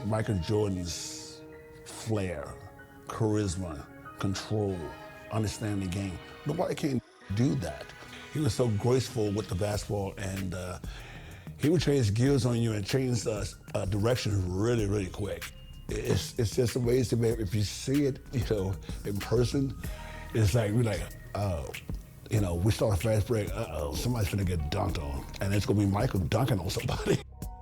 Michael Jordan's flair, charisma, control, understanding the game. Nobody can do that. He was so graceful with the basketball, and he would change gears on you and change direction really, really quick. It's just amazing, man. If you see it, in person, it's like, we're like, oh, we start a fast break, somebody's gonna get dunked on, and it's gonna be Michael dunking on somebody.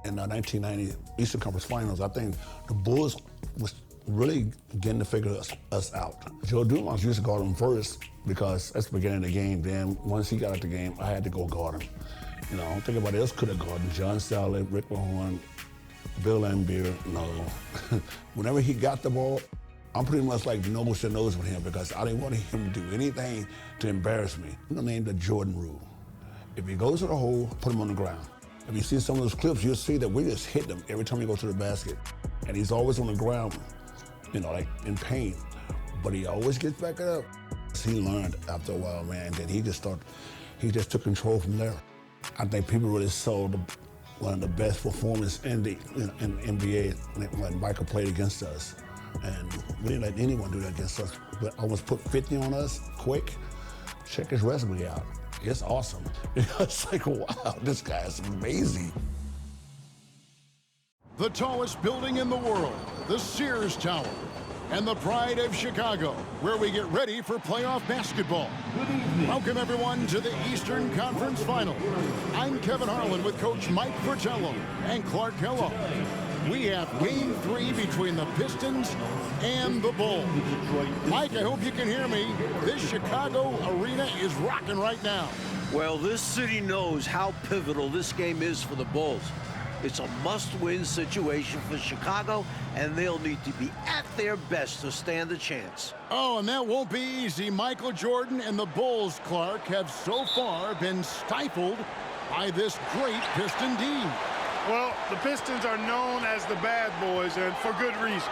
In the 1990 Eastern Conference Finals, I think the Bulls was really getting to figure us out. Joe Dumars used to guard him first because that's the beginning of the game. Then once he got out the game, I had to go guard him. I don't think anybody else could have guarded him. John Salley, Rick Mahorn, Bill Laimbeer, no. Whenever he got the ball, I'm pretty much like nose to nose with him because I didn't want him to do anything to embarrass me. I'm gonna name the Jordan rule. If he goes to the hole, put him on the ground. If you see some of those clips, you'll see that we just hit him every time he goes to the basket. And he's always on the ground, like in pain. But he always gets back up. He learned after a while, man, that he just took control from there. I think people really saw one of the best performances in the NBA when Michael played against us. And we didn't let anyone do that against us. But almost put 50 on us quick. Check his resume out. It's awesome. It's like, wow, this guy is amazing. The tallest building in the world, the Sears Tower, and the pride of Chicago, where we get ready for playoff basketball. Welcome, everyone, to the Eastern Conference Final. I'm Kevin Harlan with Coach Mike Fratello and Clark Kellogg. We have Game 3 between the Pistons and the Bulls. Mike, I hope you can hear me. This Chicago arena is rocking right now. Well, this city knows how pivotal this game is for the Bulls. It's a must-win situation for Chicago, and they'll need to be at their best to stand a chance. Oh, and that won't be easy. Michael Jordan and the Bulls, Clark, have so far been stifled by this great Piston team. Well, the Pistons are known as the bad boys, and for good reason.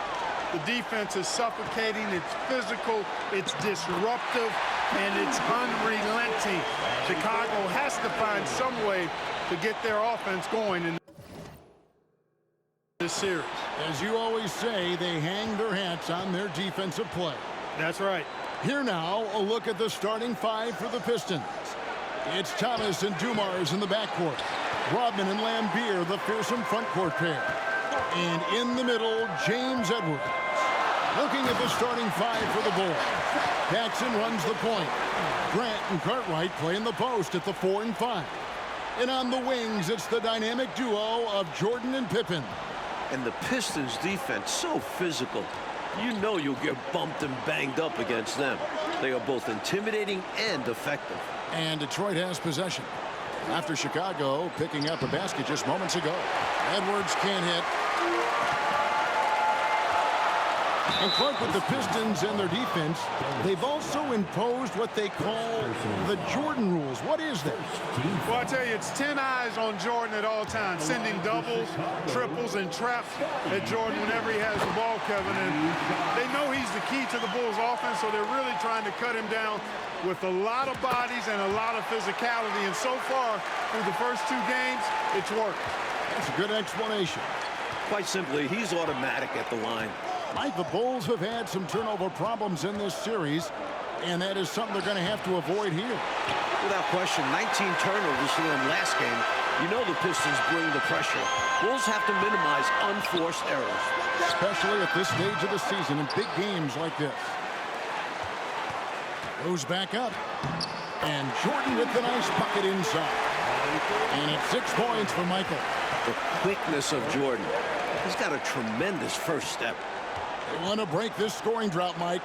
The defense is suffocating, it's physical, it's disruptive, and it's unrelenting. Chicago has to find some way to get their offense going in this series. As you always say, they hang their hats on their defensive play. That's right. Here now, a look at the starting five for the Pistons. It's Thomas and Dumars in the backcourt. Rodman and Laimbeer, the fearsome front court pair. And in the middle, James Edwards. Looking at the starting five for the Bulls. Paxson runs the point. Grant and Cartwright play in the post at the 4 and 5. And on the wings, it's the dynamic duo of Jordan and Pippen. And the Pistons defense, so physical. You know you'll get bumped and banged up against them. They are both intimidating and effective. And Detroit has possession. After Chicago picking up a basket just moments ago. Edwards can't hit. And Clark, with the Pistons and their defense, they've also imposed what they call the Jordan rules. What is that? Well, I tell you, it's 10 eyes on Jordan at all times, sending doubles, triples, and traps at Jordan whenever he has the ball, Kevin. And they know he's the key to the Bulls' offense, so they're really trying to cut him down with a lot of bodies and a lot of physicality. And so far, through the first 2 games, it's worked. That's a good explanation. Quite simply, he's automatic at the line. Mike, the Bulls have had some turnover problems in this series, and that is something they're going to have to avoid here. Without question, 19 turnovers for them last game. You know the Pistons bring the pressure. Bulls have to minimize unforced errors. Especially at this stage of the season in big games like this. Goes back up. And Jordan with the nice bucket inside. And it's 6 points for Michael. The quickness of Jordan. He's got a tremendous first step. They want to break this scoring drought, Mike.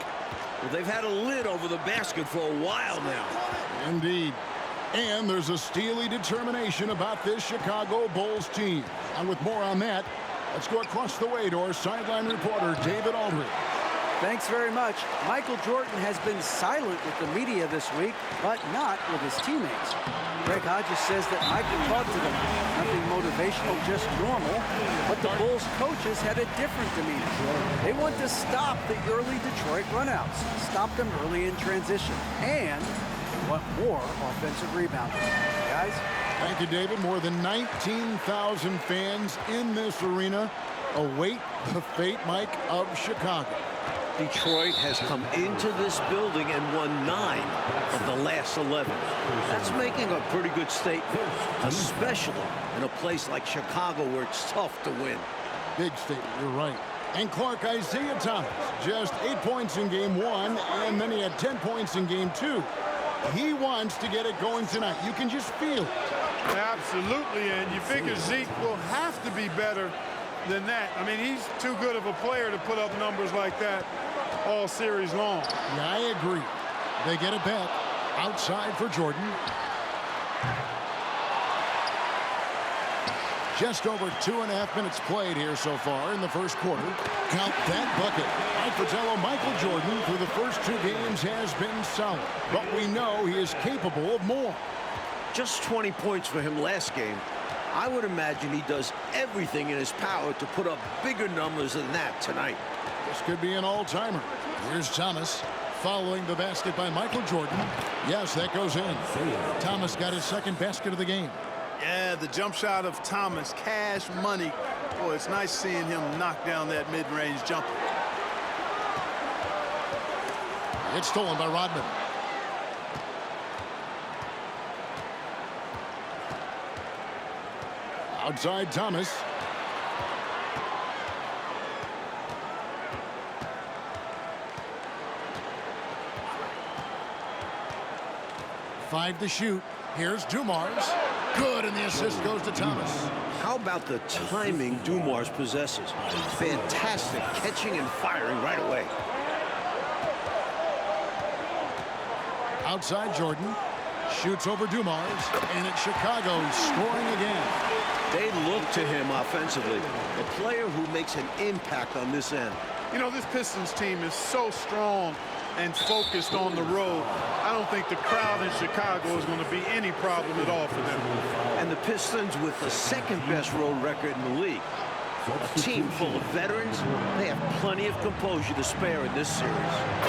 Well, they've had a lid over the basket for a while now. Indeed. And there's a steely determination about this Chicago Bulls team. And with more on that, let's go across the way to our sideline reporter, David Aldridge. Thanks very much. Michael Jordan has been silent with the media this week, but not with his teammates. Greg Hodges says that Michael talked to them. Nothing motivational, just normal. But the Bulls coaches had a different demeanor. They want to stop the early Detroit runouts, stop them early in transition, and want more offensive rebounding. Guys? Thank you, David. More than 19,000 fans in this arena. await the fate, Mike, of Chicago. Detroit has come into this building and won 9 of the last 11. That's making a pretty good statement, especially in a place like Chicago where it's tough to win. Big statement, you're right. And Clark, Isaiah Thomas, just 8 points in game 1, and then he had 10 points in game 2. He wants to get it going tonight. You can just feel it. Absolutely, and you figure Zeke will have to be better than that. I mean, he's too good of a player to put up numbers like that all series long. Yeah, I agree. They get it back outside for Jordan. Just over 2.5 minutes played here so far in the first quarter. Count that bucket. Mike Fratello, Michael Jordan, through the first 2 games has been solid, but we know he is capable of more. Just 20 points for him last game. I would imagine he does everything in his power to put up bigger numbers than that tonight. This could be an all-timer. Here's Thomas following the basket by Michael Jordan. Yes, that goes in. Thomas got his second basket of the game. Yeah, the jump shot of Thomas, cash money. Boy, it's nice seeing him knock down that mid-range jumper. It's stolen by Rodman. Outside Thomas. Five to shoot. Here's Dumars. Good, and the assist goes to Thomas. How about the timing Dumars possesses? Fantastic catching and firing right away. Outside Jordan. Shoots over Dumars, and it's Chicago scoring again. They look to him offensively, a player who makes an impact on this end. You know, this Pistons team is so strong and focused on the road. I don't think the crowd in Chicago is going to be any problem at all for them. And the Pistons with the second-best road record in the league. A team full of veterans, they have plenty of composure to spare in this series.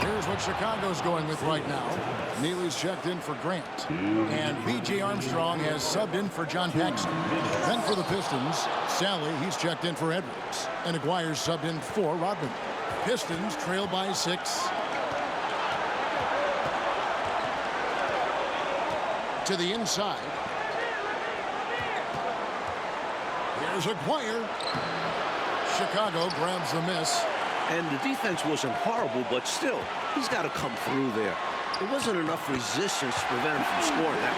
Here's what Chicago's going with right now. Neely's checked in for Grant. And B.J. Armstrong has subbed in for John Paxson. Then for the Pistons, Sally, he's checked in for Edwards. And Aguirre's subbed in for Rodman. Pistons trail by 6. To the inside. Here's Aguirre. Chicago grabs the miss. And the defense wasn't horrible, but still, he's got to come through there. There wasn't enough resistance to prevent him from scoring that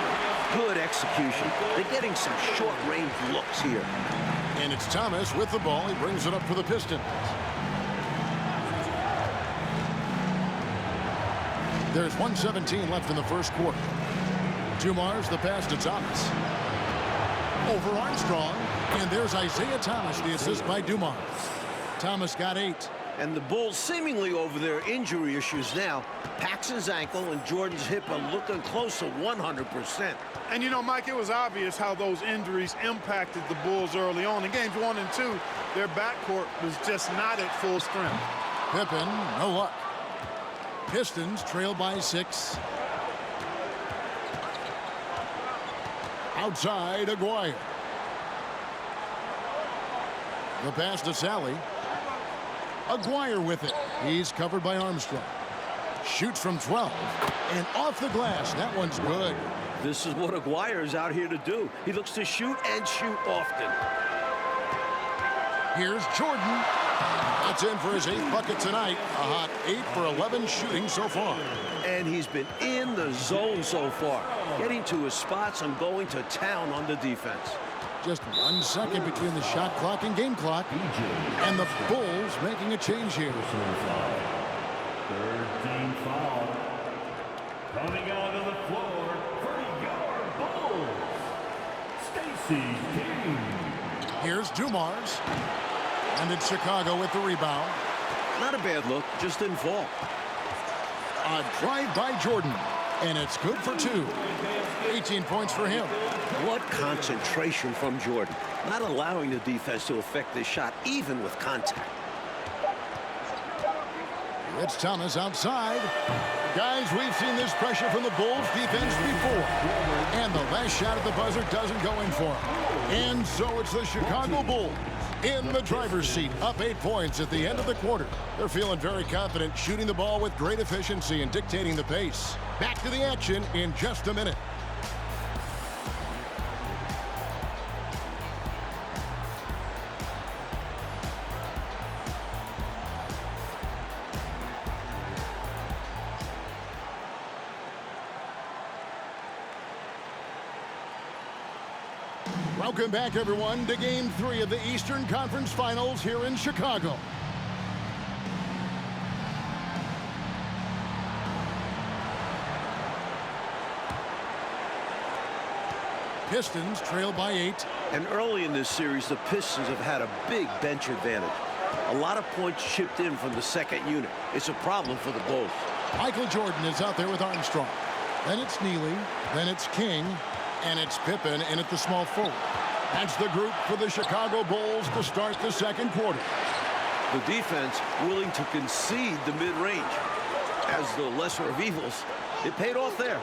one. Good execution. They're getting some short-range looks here. And it's Thomas with the ball. He brings it up for the Pistons. There's 1:17 left in the first quarter. Dumars the pass to Thomas. Over Armstrong. And there's Isaiah Thomas, the assist by Dumars. Thomas got 8. And the Bulls seemingly over their injury issues now. Paxson's ankle and Jordan's hip are looking close to 100%. And you know, Mike, it was obvious how those injuries impacted the Bulls early on. In games 1 and 2, their backcourt was just not at full strength. Pippen, no luck. Pistons trail by 6. Outside, Aguirre. The pass to Sally. Aguirre with it. He's covered by Armstrong. Shoots from 12. And off the glass. That one's good. This is what Aguirre's out here to do. He looks to shoot and shoot often. Here's Jordan. That's in for his 8th bucket tonight. A hot 8 for 11 shooting so far. And he's been in the zone so far, getting to his spots and going to town on the defense. Just 1 second between the shot clock and game clock. And the Bulls making a change here. 3rd team foul. Coming onto the floor for your Bulls, Stacey King. Here's Dumars. And it's Chicago with the rebound. Not a bad look, just didn't fall. A drive by Jordan. And it's good for 2. 18 points for him. What concentration from Jordan, not allowing the defense to affect this shot even with contact. It's Thomas outside. Guys, we've seen this pressure from the Bulls defense before. And the last shot at the buzzer doesn't go in for him. And so it's the Chicago Bulls in the driver's seat, up 8 points at the end of the quarter. They're feeling very confident, shooting the ball with great efficiency and dictating the pace. Back to the action in just a minute. Welcome back, everyone, to Game 3 of the Eastern Conference Finals here in Chicago. Pistons trail by 8. And early in this series, the Pistons have had a big bench advantage. A lot of points chipped in from the second unit. It's a problem for the Bulls. Michael Jordan is out there with Armstrong. Then it's Neely. Then it's King. And it's Pippen in at the small forward. That's the group for the Chicago Bulls to start the second quarter. The defense willing to concede the mid-range. As the lesser of evils, it paid off there.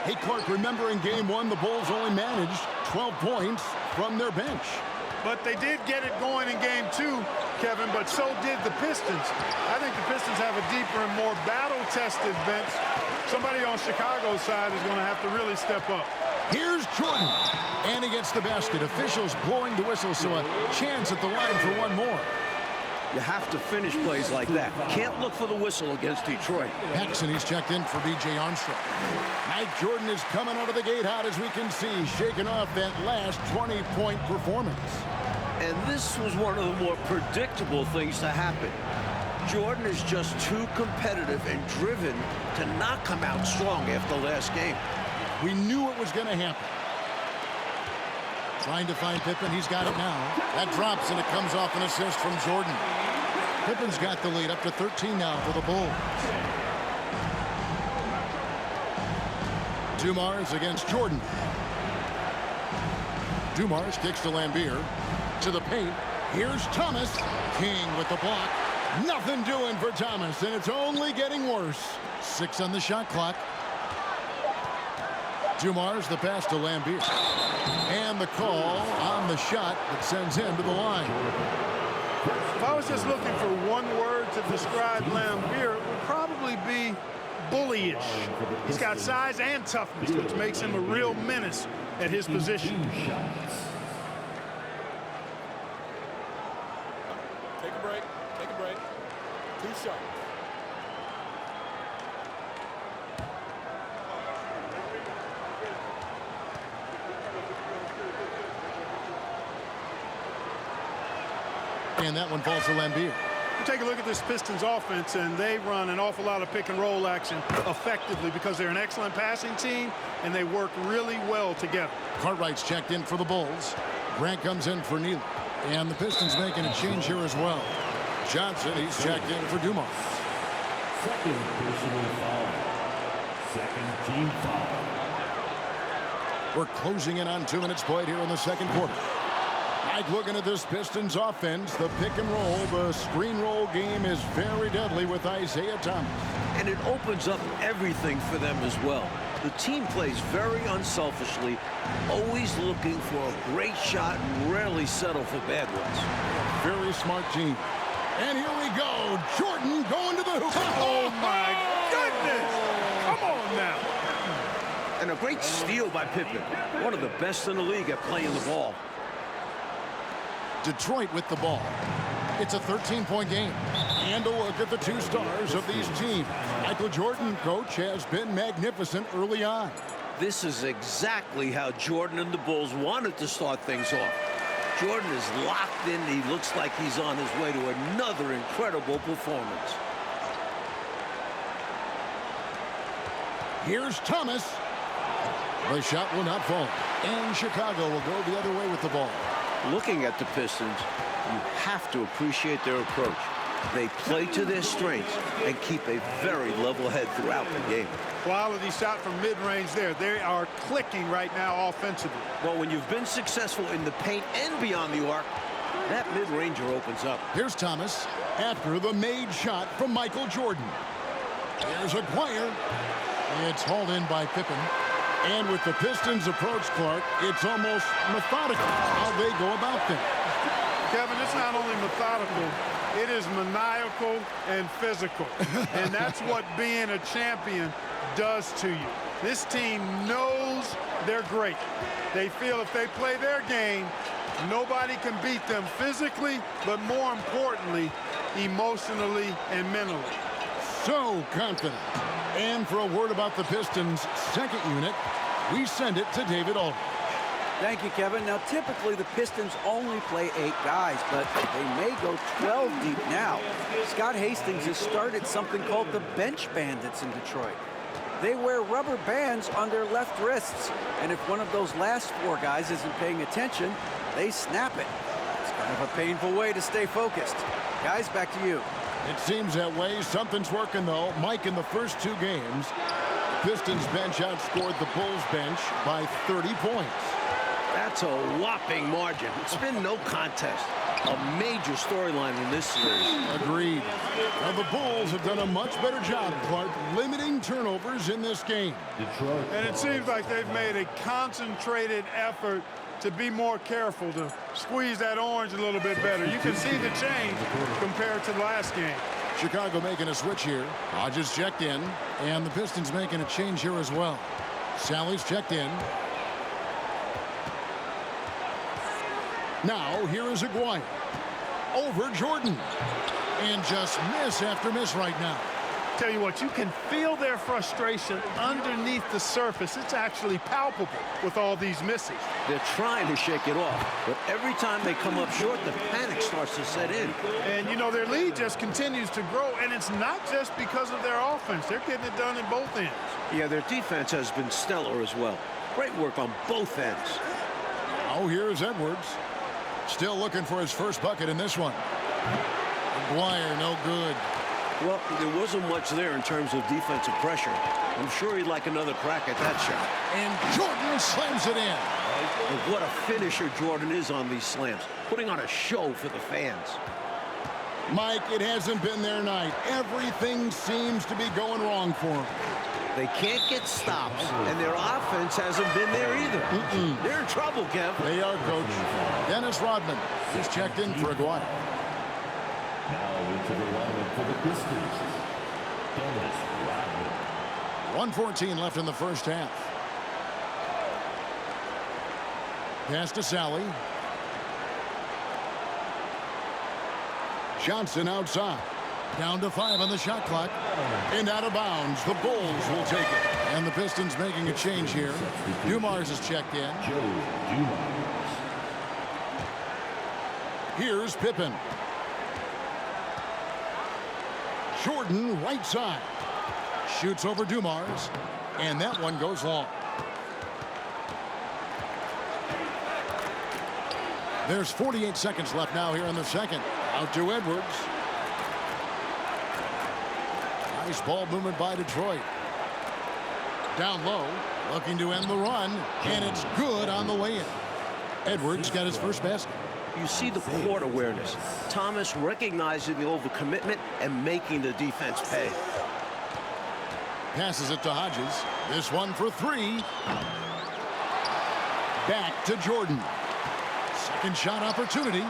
Hey, Clark, remember in Game 1, the Bulls only managed 12 points from their bench. But they did get it going in Game 2, Kevin, but so did the Pistons. I think the Pistons have a deeper and more battle-tested bench. Somebody on Chicago's side is going to have to really step up. Here's Jordan. And he gets the basket. Officials blowing the whistle, so a chance at the line for one more. You have to finish plays like that. Can't look for the whistle against Detroit. Paxson, he's checked in for B.J. Armstrong. Mike Jordan is coming out of the gate hot, as we can see, shaking off that last 20-point performance. And this was one of the more predictable things to happen. Jordan is just too competitive and driven to not come out strong after last game. We knew it was going to happen. Trying to find Pippen. He's got it now. That drops, and it comes off an assist from Jordan. Pippen's got the lead up to 13 now for the Bulls. Dumars against Jordan. Dumars kicks to Lambier. To the paint. Here's Thomas. King with the block. Nothing doing for Thomas, and it's only getting worse. 6 on the shot clock. Dumars, the pass to Lambier. And the call on the shot that sends him to the line. If I was just looking for one word to describe Lambier, it would probably be bullyish. He's got size and toughness, which makes him a real menace at his position. Take a break. Take a break. 2 shots. And that one falls to Lambier. You take a look at this Pistons offense, and they run an awful lot of pick-and-roll action effectively because they're an excellent passing team, and they work really well together. Cartwright's checked in for the Bulls. Grant comes in for Neely. And the Pistons making a change here as well. Johnson, he's checked in for Dumars. Second personal foul. Second team foul. We're closing in on 2 minutes played here in the second quarter. Mike, looking at this Pistons offense, the pick and roll, the screen roll game is very deadly with Isaiah Thomas. And it opens up everything for them as well. The team plays very unselfishly, always looking for a great shot and rarely settle for bad ones. Very smart team. And here we go. Jordan going to the hoop. Oh, my goodness. Come on now. And a great steal by Pippen. One of the best in the league at playing the ball. Detroit with the ball. It's a 13-point game. And a look at the 2 stars of these teams. Michael Jordan, coach, has been magnificent early on. This is exactly how Jordan and the Bulls wanted to start things off. Jordan is locked in. He looks like he's on his way to another incredible performance. Here's Thomas. The shot will not fall. And Chicago will go the other way with the ball. Looking at the Pistons, you have to appreciate their approach. They play to their strengths and keep a very level head throughout the game. Quality shot from mid-range there. They are clicking right now offensively. Well, when you've been successful in the paint and beyond the arc, that mid-ranger opens up. Here's Thomas after the made shot from Michael Jordan. Here's Aguirre. It's hauled in by Pippen. And with the Pistons' approach, Clark, it's almost methodical how they go about things. Kevin, it's not only methodical, it is maniacal and physical. And that's what being a champion does to you. This team knows they're great. They feel if they play their game, nobody can beat them physically, but more importantly, emotionally and mentally. So confident. And for a word about the Pistons' second unit, we send it to David Aldridge. Thank you, Kevin. Now, typically, the Pistons only play 8 guys, but they may go 12 deep now. Scott Hastings has started something called the Bench Bandits in Detroit. They wear rubber bands on their left wrists, and if one of those last 4 guys isn't paying attention, they snap it. It's kind of a painful way to stay focused. Guys, back to you. It seems that way. Something's working, though. Mike, in the first 2 games, Pistons bench outscored the Bulls bench by 30 points. That's a whopping margin. It's been no contest. A major storyline in this series. Agreed. Now, the Bulls have done a much better job, Clark, limiting turnovers in this game. And it seems like they've made a concentrated effort to be more careful, to squeeze that orange a little bit better. You can see the change compared to the last game. Chicago making a switch here. Hodges checked in, and the Pistons making a change here as well. Sally's checked in. Now, here is Aguirre. Over Jordan. And just miss after miss right now. Tell you what, you can feel their frustration underneath the surface. It's actually palpable with all these misses. They're trying to shake it off, but every time they come up short, the panic starts to set in. And, you know, their lead just continues to grow, and it's not just because of their offense. They're getting it done in both ends. Yeah, their defense has been stellar as well. Great work on both ends. Now, here's Edwards. Still looking for his first bucket in this one. Aguirre, no good. Well, there wasn't much there in terms of defensive pressure. I'm sure he'd like another crack at that shot. And Jordan slams it in. And what a finisher Jordan is on these slams, putting on a show for the fans. Mike, it hasn't been their night. Everything seems to be going wrong for them. They can't get stops, and their offense hasn't been there either. They're in trouble, Kev. They are, Coach. Dennis Rodman is checked in for Aguirre. Now into the lineup for the Pistons, Dennis Rodman. 1:14 left in the first half. Pass to Sally. Johnson outside. Down to 5 on the shot clock. And out of bounds. The Bulls will take it. And the Pistons making a change here. Dumars is checked in. Joe Dumars. Here's Pippen. Jordan right side. Shoots over Dumars. And that one goes long. There's 48 seconds left now here in the second. Out to Edwards. Nice ball movement by Detroit. Down low, looking to end the run, and it's good on the way in. Edwards got his first basket. You see the court awareness. Thomas recognizing the overcommitment and making the defense pay. Passes it to Hodges. This one for 3. Back to Jordan. Second shot opportunity,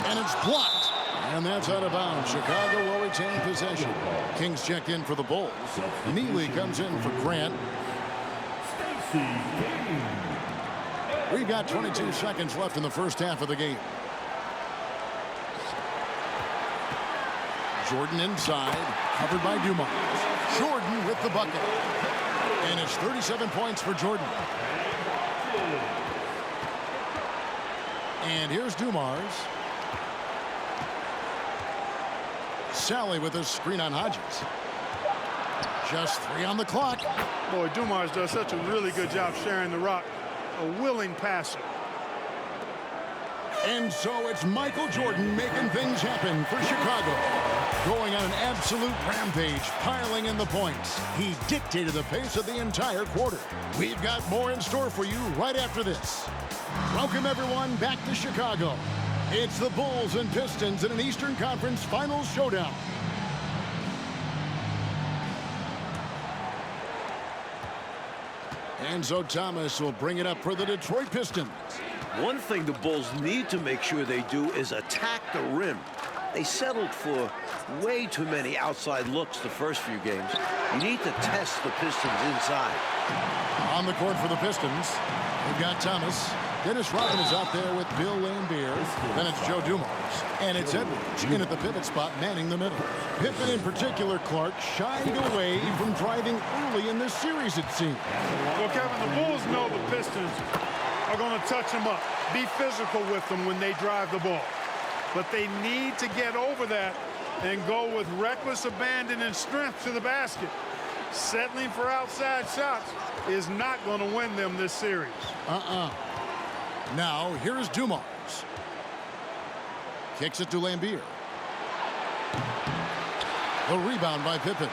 and it's blocked. And that's out of bounds. Chicago will retain possession. Kings checked in for the Bulls. Neely comes in for Grant. We've got 22 seconds left in the first half of the game. Jordan inside, covered by Dumars. Jordan with the bucket. And it's 37 points for Jordan. And here's Dumars. Sally with a screen on Hodges. Just 3 on the clock. Boy, Dumars does such a really good job sharing the rock. A willing passer. And so it's Michael Jordan making things happen for Chicago. Going on an absolute rampage, piling in the points. He dictated the pace of the entire quarter. We've got more in store for you right after this. Welcome, everyone, back to Chicago. It's the Bulls and Pistons in an Eastern Conference Finals showdown. And so Thomas will bring it up for the Detroit Pistons. One thing the Bulls need to make sure they do is attack the rim. They settled for way too many outside looks the first few games. You need to test the Pistons inside. On the court for the Pistons, we've got Thomas. Dennis Rodman is out there with Bill Laimbeer. Then it's Joe Dumars. And it's Edwards in at the pivot spot, manning the middle. Pippen in particular, Clark, shied away from driving early in this series, it seems. Well, Kevin, the Bulls know the Pistons are going to touch them up, be physical with them when they drive the ball. But they need to get over that and go with reckless abandon and strength to the basket. Settling for outside shots is not going to win them this series. Now, here's Dumars. Kicks it to Laimbeer. The rebound by Pippen.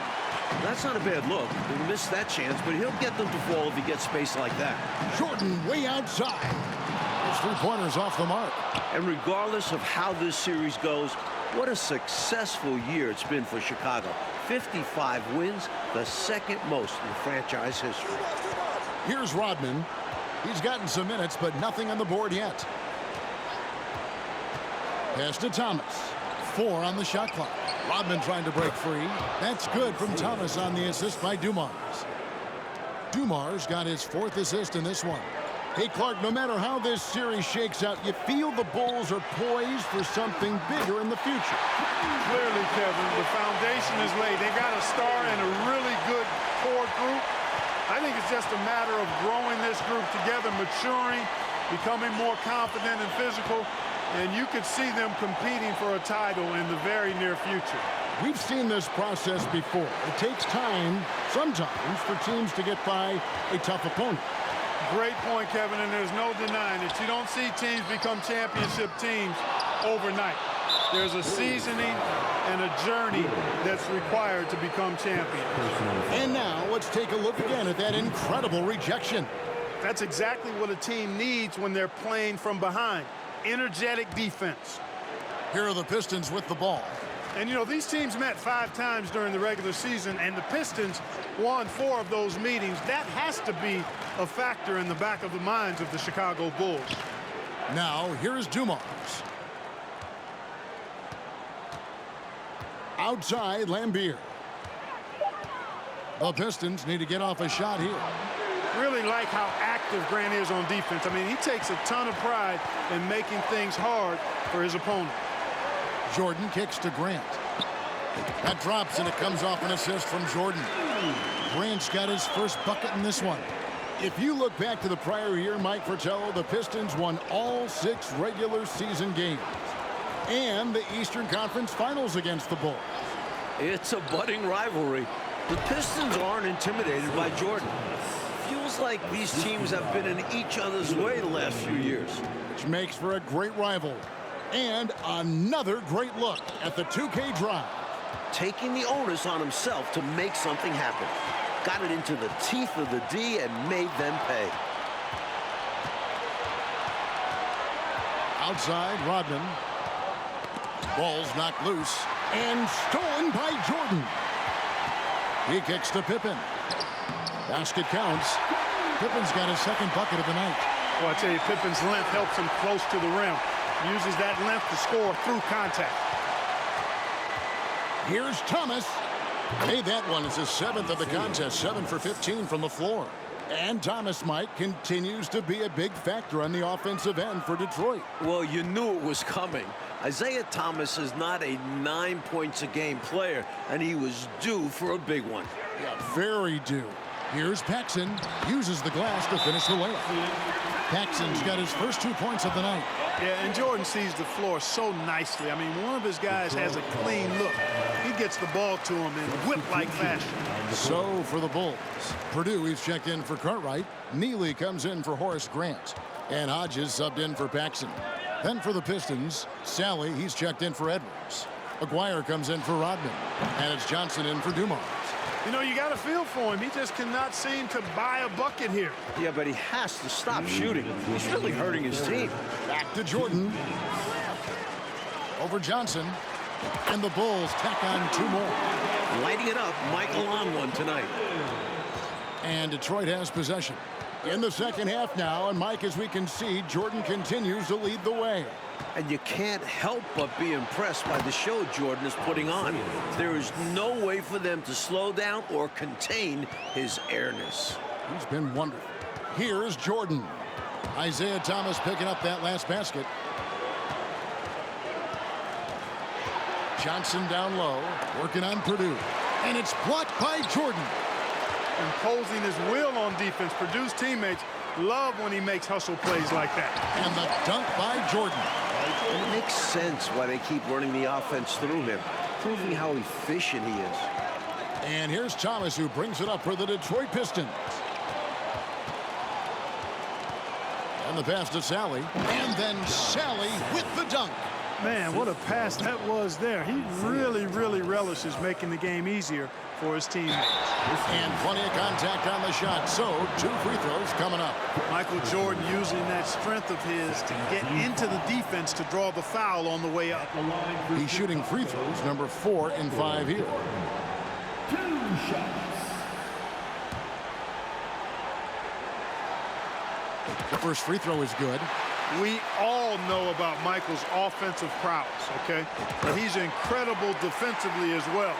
That's not a bad look. He missed that chance, but he'll get them to fall if he gets space like that. Jordan way outside. His three-pointers off the mark. And regardless of how this series goes, what a successful year it's been for Chicago. 55 wins, the second most in franchise history. Here's Rodman. He's gotten some minutes, but nothing on the board yet. Pass to Thomas. 4 on the shot clock. Rodman trying to break free. That's good from Thomas on the assist by Dumars. Dumars got his 4th assist in this one. Hey, Clark, no matter how this series shakes out, you feel the Bulls are poised for something bigger in the future. Clearly, Kevin, the foundation is laid. They got a star and a really good core group. I think it's just a matter of growing this group together, maturing, becoming more confident and physical, and you could see them competing for a title in the very near future. We've seen this process before. It takes time, sometimes, for teams to get by a tough opponent. Great point, Kevin, and there's no denying it. You don't see teams become championship teams overnight. There's a seasoning and a journey that's required to become champions. And now let's take a look again at that incredible rejection. That's exactly what a team needs when they're playing from behind. Energetic defense. Here are the Pistons with the ball. And, you know, these teams met 5 times during the regular season, and the Pistons won 4 of those meetings. That has to be a factor in the back of the minds of the Chicago Bulls. Now, here is Dumars. Outside, Laimbeer. The Pistons need to get off a shot here. Really like how active Grant is on defense. I mean, he takes a ton of pride in making things hard for his opponent. Jordan kicks to Grant. That drops, and it comes off an assist from Jordan. Grant's got his first bucket in this one. If you look back to the prior year, Mike Fratello, the Pistons won all 6 regular season games and the Eastern Conference Finals against the Bulls. It's a budding rivalry. The Pistons aren't intimidated by Jordan. Feels like these teams have been in each other's way the last few years. Which makes for a great rivalry. And another great look at the 2K drive. Taking the onus on himself to make something happen. Got it into the teeth of the D and made them pay. Outside, Rodman. Ball's knocked loose and stolen by Jordan. He kicks to Pippen. Basket counts. Pippen's got his 2nd bucket of the night. Well, I tell you, Pippen's length helps him close to the rim. Uses that length to score through contact. Here's Thomas. Hey, that one is his 7th of the contest. 7 for 15 from the floor. And Thomas, Mike, continues to be a big factor on the offensive end for Detroit. Well, you knew it was coming. Isaiah Thomas is not a 9 points a game player, and he was due for a big one. Yeah, very due. Here's Paxson. Uses the glass to finish the layup. Paxson's got his first 2 points of the night. Yeah, and Jordan sees the floor so nicely. I mean, one of his guys has a clean look. He gets the ball to him in whip-like fashion. So for the Bulls, Purdue, he's checked in for Cartwright. Neely comes in for Horace Grant. And Hodges subbed in for Paxson. Then for the Pistons, Sally, he's checked in for Edwards. Aguirre comes in for Rodman. And it's Johnson in for Dumars. You know, you got to feel for him. He just cannot seem to buy a bucket here. Yeah, but he has to stop shooting. He's really hurting his team. Back to Jordan. Over Johnson. And the Bulls tack on 2 more. Lighting it up, Michael on one tonight. And Detroit has possession. In the second half now, and Mike, as we can see, Jordan continues to lead the way. And you can't help but be impressed by the show Jordan is putting on. There is no way for them to slow down or contain his airness. He's been wonderful. Here's Jordan. Isaiah Thomas picking up that last basket. Johnson down low, working on Purdue. And it's blocked by Jordan. Imposing his will on defense. Purdue's teammates love when he makes hustle plays like that. And the dunk by Jordan. And it makes sense why they keep running the offense through him, proving how efficient he is. And here's Thomas, who brings it up for the Detroit Pistons. And the pass to Sally. And then Sally with the dunk. Man, what a pass that was there. He really, really relishes making the game easier for his teammates. And plenty of contact on the shot. So, 2 free throws coming up. Michael Jordan using that strength of his to get into the defense to draw the foul on the way up. He's shooting free throws, number 4 and 5 here. 2 shots. The first free throw is good. We all know about Michael's offensive prowess, okay? But he's incredible defensively as well.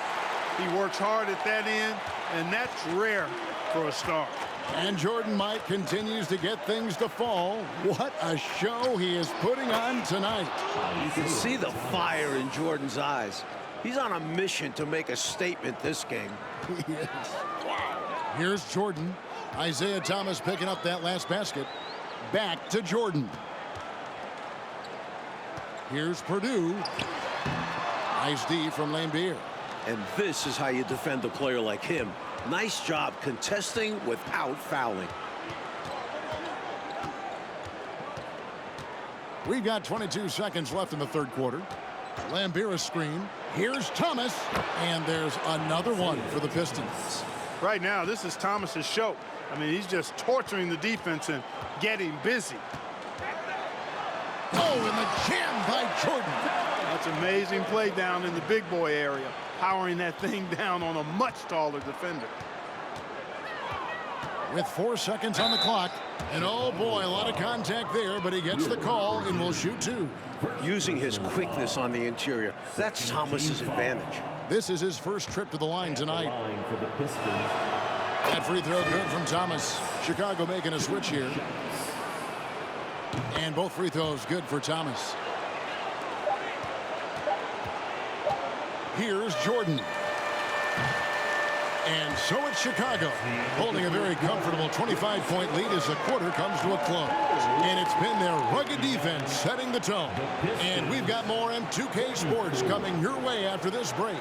He works hard at that end, and that's rare for a star. And Jordan Mike continues to get things to fall. What a show he is putting on tonight. You can see the fire in Jordan's eyes. He's on a mission to make a statement this game. Yes. Here's Jordan. Isaiah Thomas picking up that last basket. Back to Jordan. Here's Purdue. Nice D from Lambeer. And this is how you defend a player like him. Nice job contesting without fouling. We've got 22 seconds left in the third quarter. Lambeer screen. Here's Thomas. And there's another one for the Pistons. Right now, this is Thomas's show. I mean, he's just torturing the defense and getting busy. Oh, and the jam by Jordan. That's amazing play down in the big boy area, powering that thing down on a much taller defender. With 4 seconds on the clock. And oh boy, a lot of contact there, but he gets the call and will shoot 2. Using his quickness on the interior, that's Thomas's advantage. This is his first trip to the line tonight. For the Pistons. That free throw good from Thomas. Chicago making a switch here. And both free throws good for Thomas. Here's Jordan. And so it's Chicago, holding a very comfortable 25-point lead as the quarter comes to a close. And it's been their rugged defense setting the tone. And we've got more M2K Sports coming your way after this break.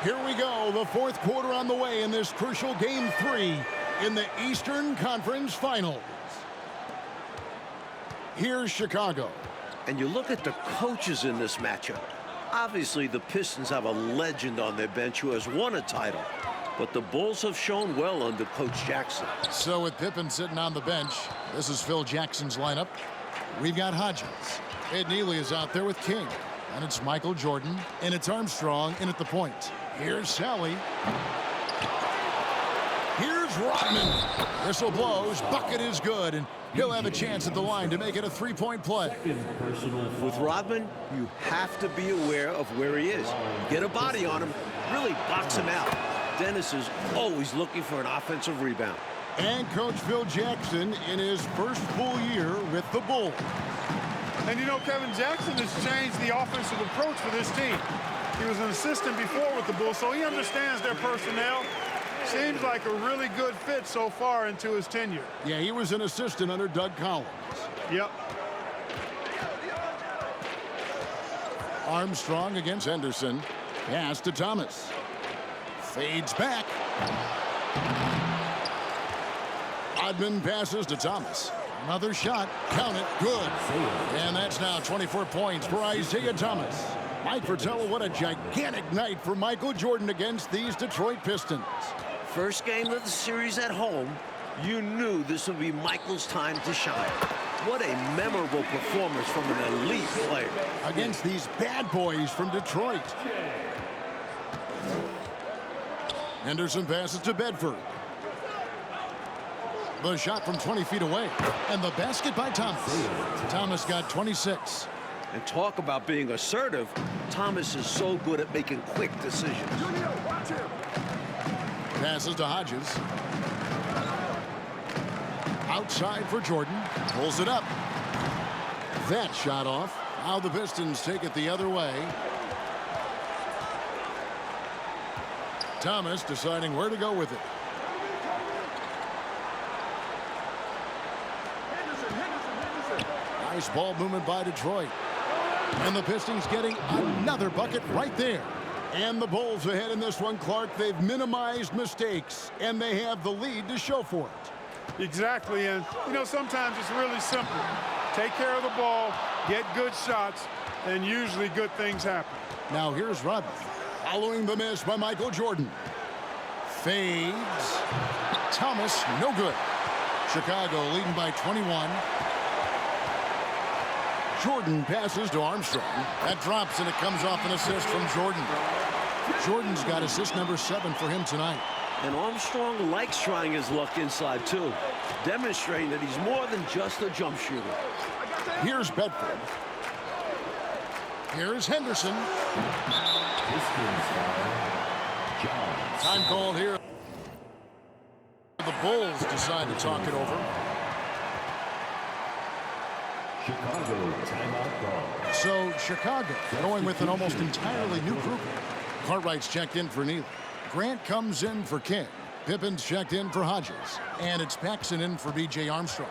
Here we go, the fourth quarter on the way in this crucial Game 3 in the Eastern Conference Finals. Here's Chicago. And you look at the coaches in this matchup. Obviously, the Pistons have a legend on their bench who has won a title. But the Bulls have shown well under Coach Jackson. So with Pippen sitting on the bench, this is Phil Jackson's lineup. We've got Hodges. Ed Neely is out there with King. And it's Michael Jordan. And it's Armstrong in at the point. Here's Sally. Here's Rodman. Whistle blows. Bucket is good. And he'll have a chance at the line to make it a three-point play. With Rodman, you have to be aware of where he is. Get a body on him. Really box him out. Dennis is always looking for an offensive rebound. And Coach Phil Jackson in his first full year with the Bulls. And you know, Kevin Jackson has changed the offensive approach for this team. He was an assistant before with the Bulls, so he understands their personnel. Seems like a really good fit so far into his tenure. Yeah, he was an assistant under Doug Collins. Yep. Armstrong against Henderson. Pass to Thomas. Fades back. Rodman passes to Thomas. Another shot. Count it. Good. And that's now 24 points for Isaiah Thomas. Mike Fratello, what a gigantic night for Michael Jordan against these Detroit Pistons. First game of the series at home, you knew this would be Michael's time to shine. What a memorable performance from an elite player. Against these bad boys from Detroit. Henderson passes to Bedford. The shot from 20 feet away. And the basket by Thomas. Thomas got 26. And talk about being assertive. Thomas is so good at making quick decisions. Passes to Hodges. Outside for Jordan. Pulls it up. That shot off. Now the Pistons take it the other way. Thomas deciding where to go with it. Nice ball movement by Detroit. And the Pistons getting another bucket right there. And the Bulls ahead in this one, Clark. They've minimized mistakes, and they have the lead to show for it. Exactly, and you know, sometimes it's really simple. Take care of the ball, get good shots, and usually good things happen. Now here's Rodman. Following the miss by Michael Jordan. Fades. Thomas, no good. Chicago leading by 21. Jordan passes to Armstrong. That drops, and it comes off an assist from Jordan. Jordan's got assist number 7 for him tonight. And Armstrong likes trying his luck inside, too, demonstrating that he's more than just a jump shooter. Here's Bedford. Here's Henderson. Time called here. The Bulls decide to talk it over. Chicago timeout call. So Chicago going with an almost entirely new group. Cartwright's checked in for Neely. Grant comes in for King. Pippen's checked in for Hodges. And it's Paxson in for B.J. Armstrong.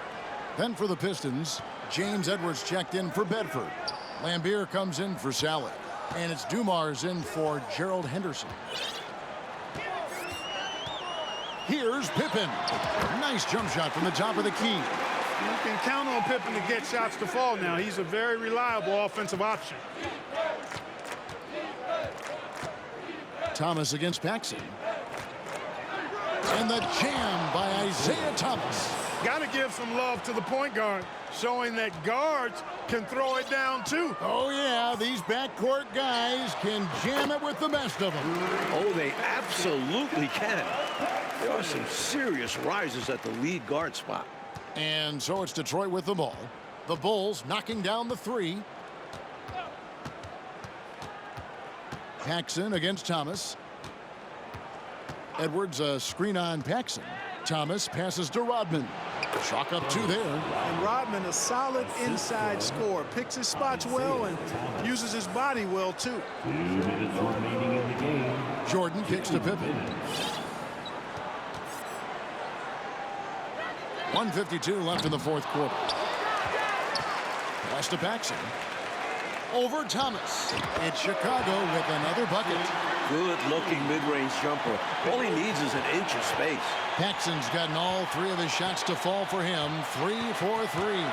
Then for the Pistons, James Edwards checked in for Bedford. Lambier comes in for Salad. And it's Dumars in for Gerald Henderson. Here's Pippen. Nice jump shot from the top of the key. You can count on Pippen to get shots to fall now. He's a very reliable offensive option. Thomas against Paxson. And the jam by Isaiah Thomas. Got to give some love to the point guard, showing that guards can throw it down too. Oh, yeah, these backcourt guys can jam it with the best of them. Oh, they absolutely can. There are some serious risers at the lead guard spot. And so it's Detroit with the ball. The Bulls knocking down the three. Paxson against Thomas. Edwards a screen on Paxson. Thomas passes to Rodman. Chalk up 2 there. And Rodman, a solid inside scorer. Picks his spots well and uses his body well, too. 2 minutes remaining in the game. Jordan kicks to Pippen. 1:52 left in the fourth quarter. Pass to Paxson. Over Thomas. It's Chicago with another bucket. Good-looking mid-range jumper. All he needs is an inch of space. Paxson's gotten all 3 of his shots to fall for him. 3 for 3.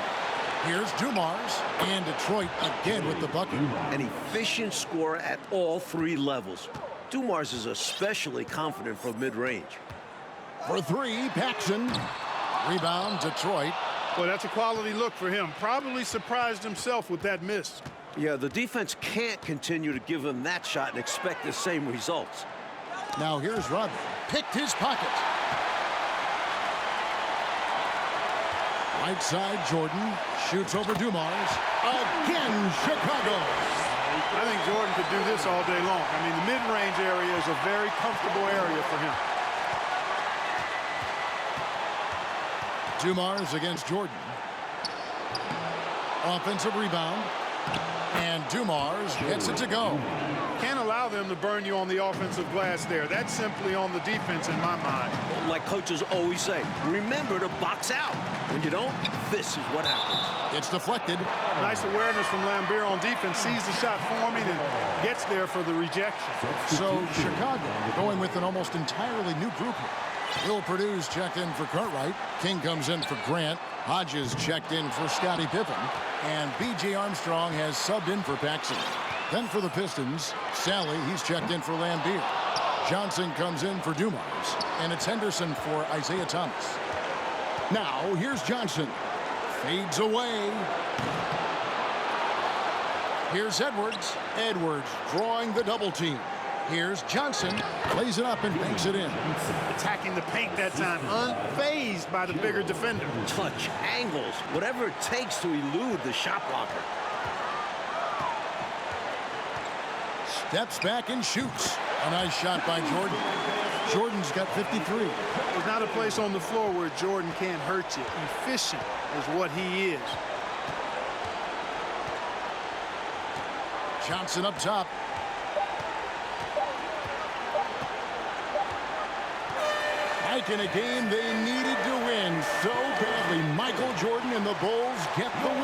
Here's Dumars. And Detroit again with the bucket. An efficient scorer at all 3 levels. Dumars is especially confident from mid-range. For 3, Paxson. Rebound, Detroit. Well, that's a quality look for him. Probably surprised himself with that miss. Yeah, the defense can't continue to give him that shot and expect the same results. Now here's Rodman. Picked his pocket. Right side, Jordan. Shoots over Dumars. Again, Chicago. I think Jordan could do this all day long. I mean, the mid-range area is a very comfortable area for him. Dumars against Jordan. Offensive rebound. And Dumars gets it to go. Can't allow them to burn you on the offensive glass there. That's simply on the defense in my mind. Like coaches always say, remember to box out. When you don't, this is what happens. It's deflected. Nice awareness from Lambier on defense. Sees the shot forming and gets there for the rejection. So Chicago going with an almost entirely new group here. Will Purdue's checked in for Cartwright. King comes in for Grant. Hodges checked in for Scottie Pippen. And B.J. Armstrong has subbed in for Paxson. Then for the Pistons, Sally, he's checked in for Lambeer. Johnson comes in for Dumars. And it's Henderson for Isaiah Thomas. Now, here's Johnson. Fades away. Here's Edwards. Edwards drawing the double team. Here's Johnson. Plays it up and banks it in. Attacking the paint that time, unfazed by the bigger defender. Touch, angles, whatever it takes to elude the shot blocker. Steps back and shoots. A nice shot by Jordan. Jordan's got 53. There's not a place on the floor where Jordan can't hurt you. Efficient is what he is. Johnson up top. Like in a game they needed to win so badly, Michael Jordan and the Bulls get the win.